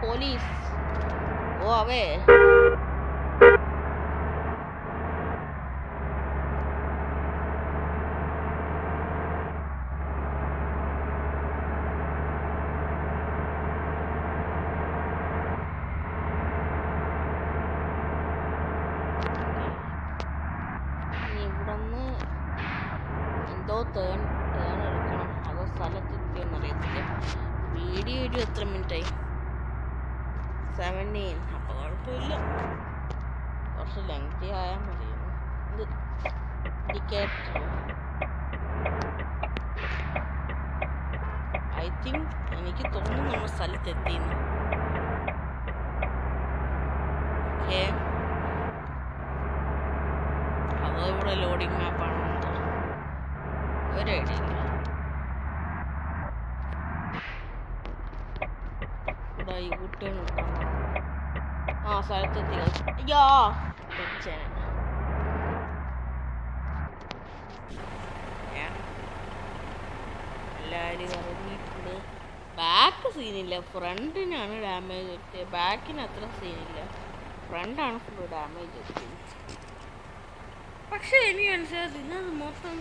Police ഓ away ഇവിടുന്ന് എന്തോ turn എടുക്കണം. അതോ സ്ഥലത്തെത്തിയെന്ന് അറിയത്തില്ല. വീഡിയോ എത്ര മിനിറ്റായി? 17. അപ്പോൾ കുഴപ്പമില്ല, കുറച്ച് ലെങ്തി ആയാൽ മതിയെന്ന്. ഇത് ഇൻഡിക്കേറ്റർ ഐ തിങ്ക് എനിക്ക് തോന്നുന്നു നമ്മൾ സ്ഥലത്തെത്തിയെന്ന്. ഓക്കെ, അതോ ഇവിടെ ലോഡിങ് മാപ്പാണോ ഒരു ഐഡിയ ഇല്ല. ഇവിടെ യൂട്യൂബ് നോക്കണം. ആ സ്ഥലത്തെത്തി. അയ്യോ എല്ലാവരും ഇറങ്ങിയിട്ടുണ്ട്. ബാക്ക് സീനില്ല, ഫ്രണ്ടിനാണ് ഡാമേജ് പറ്റിയത്. ബാക്കിന് അത്ര സീനില്ല, ഫ്രണ്ടാണ് ഫുൾ ഡാമേജ് പറ്റിയത്. പക്ഷെ എനിക്ക് മനസ്സിലായത് ഇന്നത് മൊത്തം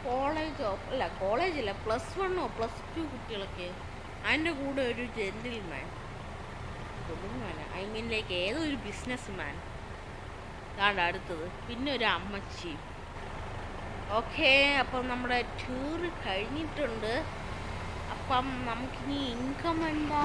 കോളേജോ അല്ല, കോളേജില്ല, +1 +2 കുട്ടികളൊക്കെ. അതിൻ്റെ കൂടെ ഒരു ജെന്റിൽമാൻ, ഐ മീൻ ലൈക്ക് ഏതോ ഒരു ബിസിനസ് മാൻ അതാണ് അടുത്തത്. പിന്നെ ഒരു അമ്മച്ചി. ഓക്കെ, അപ്പം നമ്മുടെ ടൂർ കഴിഞ്ഞിട്ടുണ്ട്. അപ്പം നമുക്കിനി ഇൻകം എന്താ